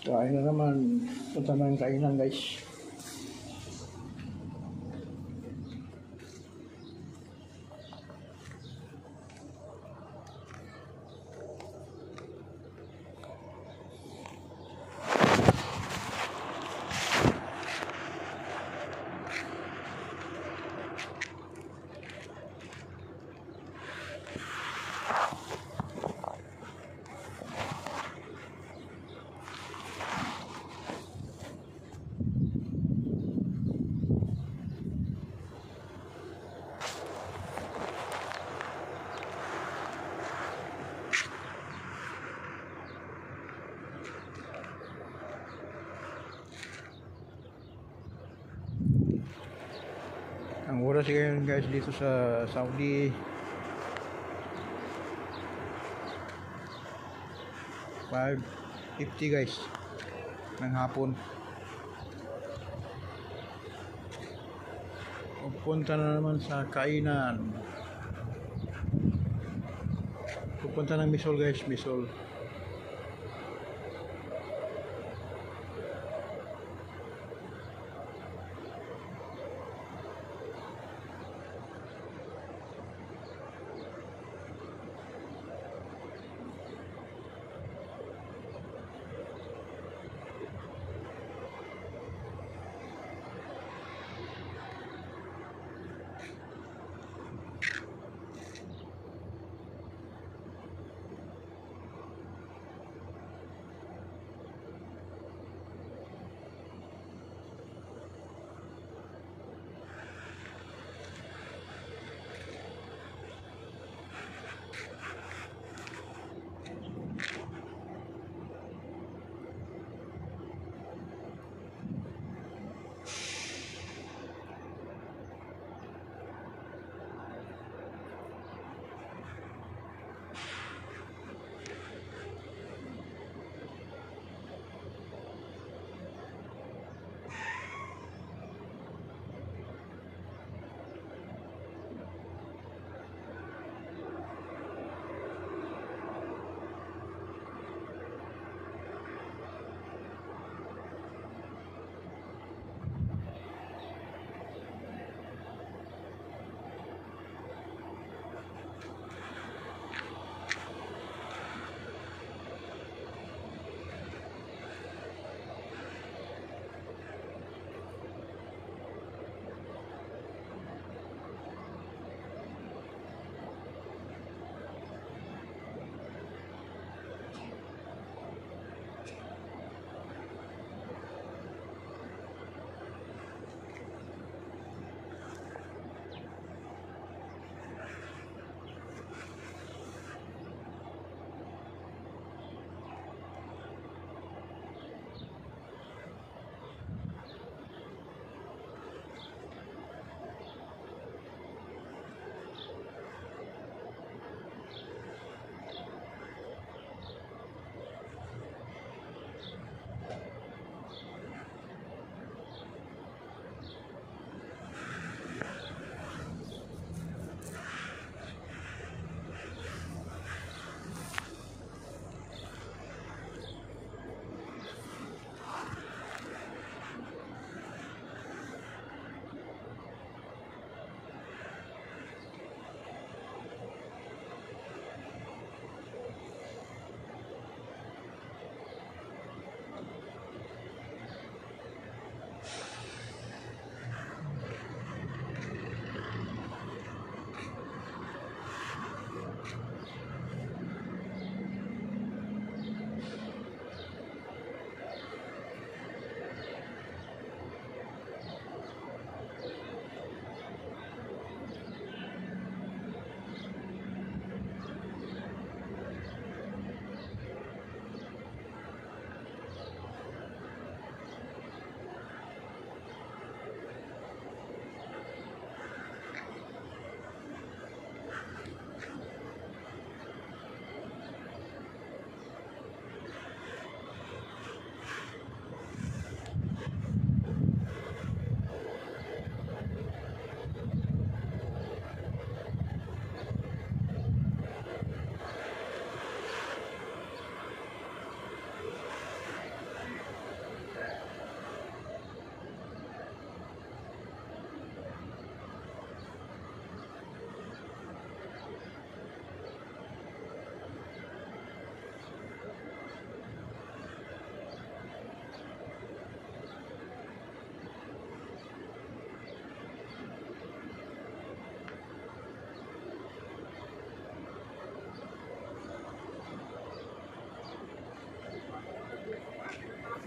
Kain na naman. Punta na ng kainan, guys. Ang oras ngayon, guys, dito sa Saudi 5:50, guys, ng hapon. Pupunta na naman sa kainan. Pupunta ng Misol, guys, Misol.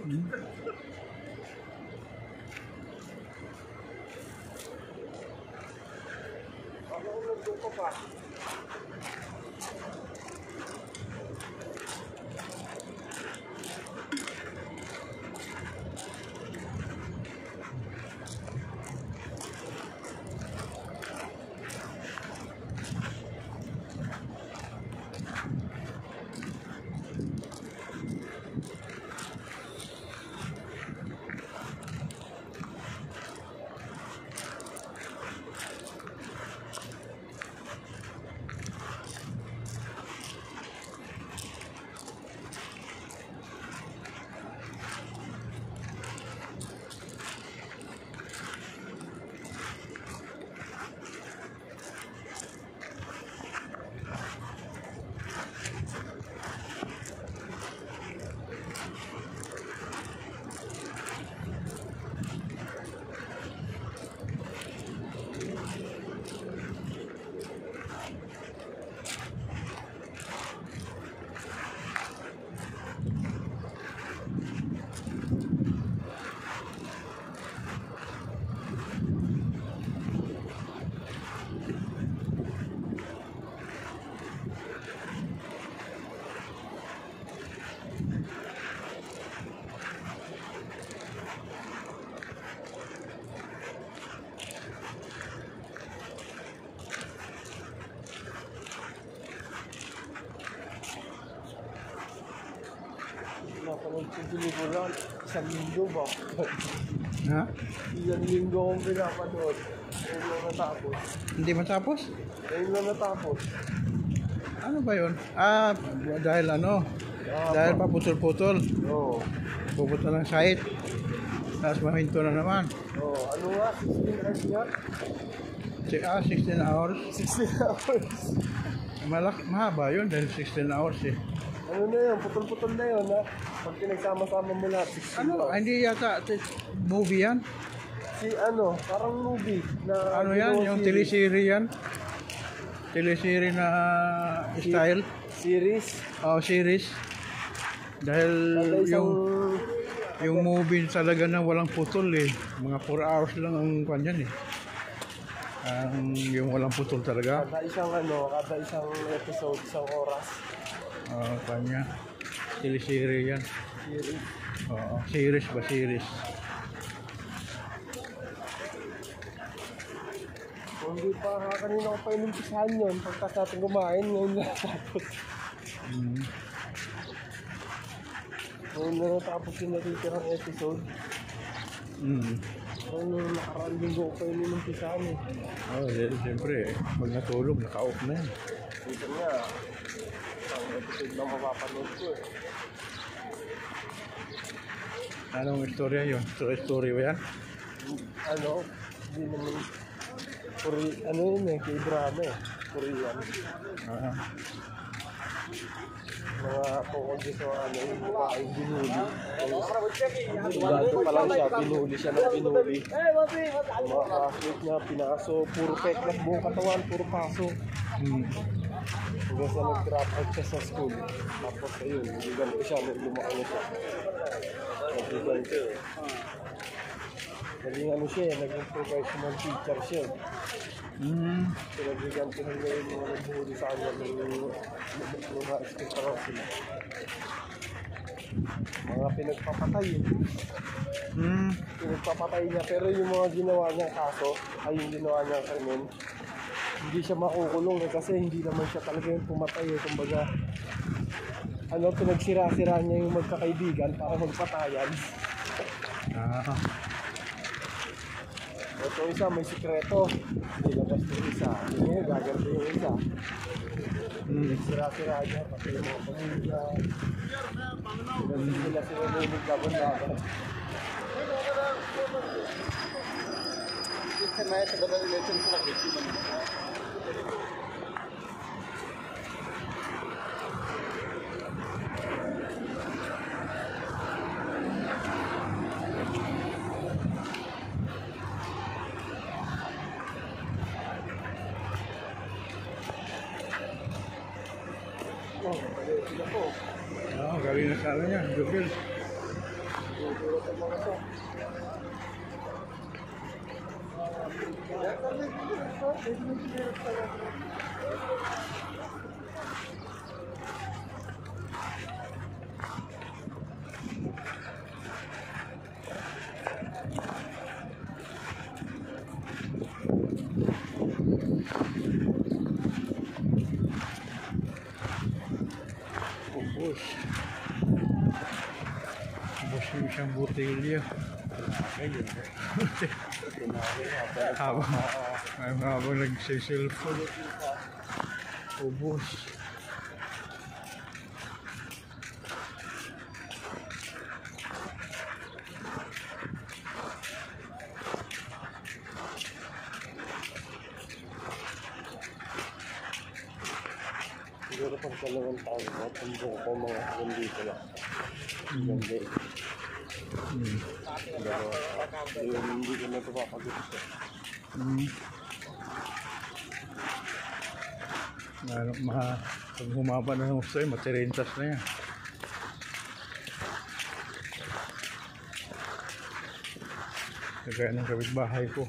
Hmm. Napanood ko pelikula, isang linggo ba? Ha? Isang linggo akong pinapanood. Ngayon lang natapos. Hindi matapos? Ngayon lang natapos. Ano ba yun? Ah, dahil ano? Dahil paputol-putol. Oo. Pupunta ng site. Tapos mahinto na naman. Oo. Ano nga? 16 hours yan? 16 hours. 16 hours. Mahaba yun dahil 16 hours eh. Ano na yun? Putol-putol na yun ha? Pag pinagsama-sama mo lahat, 16 Ano? hours. Hindi yata movie yan? Si ano? Parang movie na... Ano yan? Yung teleserie yan? Teleserie na style? Series. Oh, series. Dahil yung movie talaga na walang putol eh. Mga 4 hours lang ang kanyan eh. Yung walang putol talaga. Kada isang episode, isang oras. Kanya. Teleserie yan. Series. Oo, series ba? Series. Kung hindi pa kanina ko pa inimpisahan yun, pagkas natin kumain, ngayon na natapos. Ngayon na natapos yung natitirang episode. Ngayon na nakaraan linggo ko pa inimpisahan eh. Oh, siyempre eh. Pag natulog, naka-off na yan. Dito nga, ang episode lang mapapanood ko eh. Anong istorya yun? Story ba yan? Ano, hindi naman, ano yun eh, K-drama eh, Korean. Mga tungkol dito, ano yung babaeng binuli. Dati pa lang siya, binuli siya ng binuli. Mga classmate niya, pinaso, puro peklas buong katawan, puro paso. Hanggang sa nag-drop out siya sa school. Tapos ayun, ganito siya, lumaki na siya. Ganito eh. Naging ano siya, naging professional teacher siya. Pinagbiganto na niya yung mga nagbuhuli sa kanya nung high school pa raw sila. Mga pinagpapatay eh. Pinagpapatay niya, pero yung mga ginawa niya kaso, ay yung ginawa niya krimen, hindi siya makukulong eh, kasi hindi naman siya talaga yung pumatay eh. Kumbaga, ano, pinagsira-sira niya yung magkakaibigan para magpatayan. Ito isa, may sikreto. Nilabas yung isa. Ngayon, gaganto yung isa. Sira-sira niya, pati yung mga pamilya. Hindi nila sila nilaglaban-laban. Ito na sa bada relation ko lang. Galing na sana niya, Google. Nagugulat ang mga to. Ubos. Ubos yung isang botelya. Habang nagsiselfon. Ubos. Siguro pag 2 taon mo, tumbong ko mga gandito lang. Ganda eh. Pero hindi ko na ito papagusto. Pag humaba na ng gusto matirentas na yan. Kagaya ng kapitbahay ko.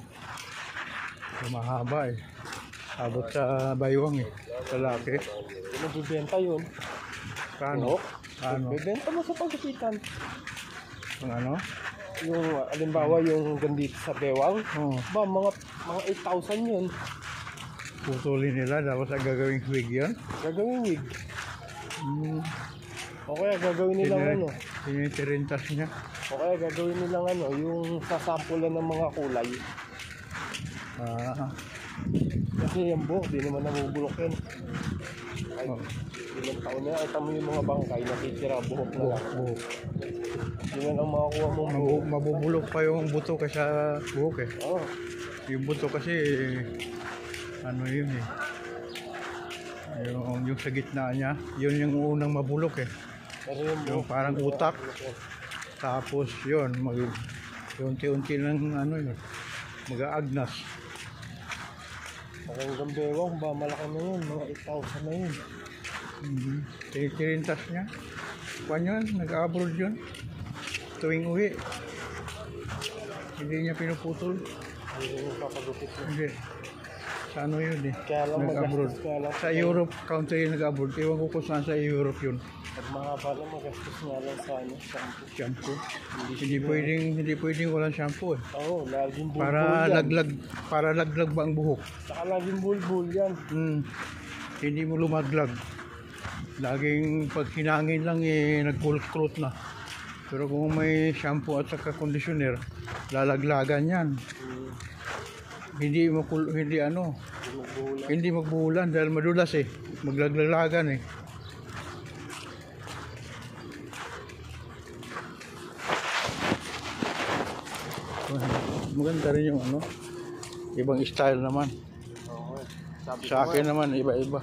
Mahaba eh. Abot sa baywang eh. Sa laki. Nagbibenta yun. Paano? Paano? Bibenta mo sa pagkakitan. Ang ano? Yung, alimbawa yung gandito sa bewang. Oo. Ba, mga 8,000 yun. Putulin nila. Tapos ang gagawing wig yun. Gagawin wig. O kaya gagawin nilang ano. Tinitirintas niya. O kaya gagawin nilang ano, yung sasampulan ng mga kulay. Ah. Kasi yung buhok, di naman namubulok yun. Ay, ilang taon na, ay tamo yung mga bangkay, nakitira, buhok na lang. Buhok. Yun ang makakuha mong buhok. Mabubulok pa yung buto kaysa buhok eh. Oo. Yung buto kasi ano yun eh. Yung sa gitna niya, yun yung unang mabulok eh. Pero yung Yung buhok, parang utak. Tapos yun, unti-unti lang ano yun, mag-aagnas. Parang gambewang ba, malaki na yun, mga 8,000 na yun. Tinirintas niya. Kuwan yun, nag-abroad yun. Tuwing uwi. Hindi niya pinuputol. Hindi yung papagupit mo. Hindi. Sa ano yun eh. Kaya lang Nag-abroad. magastos, kaya lang Sa Europe, country nag-abroad. Ewan ko kung saan sa Europe yun. pag mahaba lang, magastos nga lang sa ano, shampoo. Shampoo. Hindi pwedeng walang shampoo eh. Oo, laging bulbul yan. Para laglag ba ang buhok? Saka laging bulbul yan. Hindi mo lumaglag. Laging pag hinangin lang eh, nagkulot-kulot na. Pero kung may shampoo at saka conditioner, lalaglagan yan. Hindi magbuhulan dahil madulas eh. Maglaglagan eh. Maganda rin yung ano, ibang style naman. Oo. Sabi Sa akin naman, iba-iba.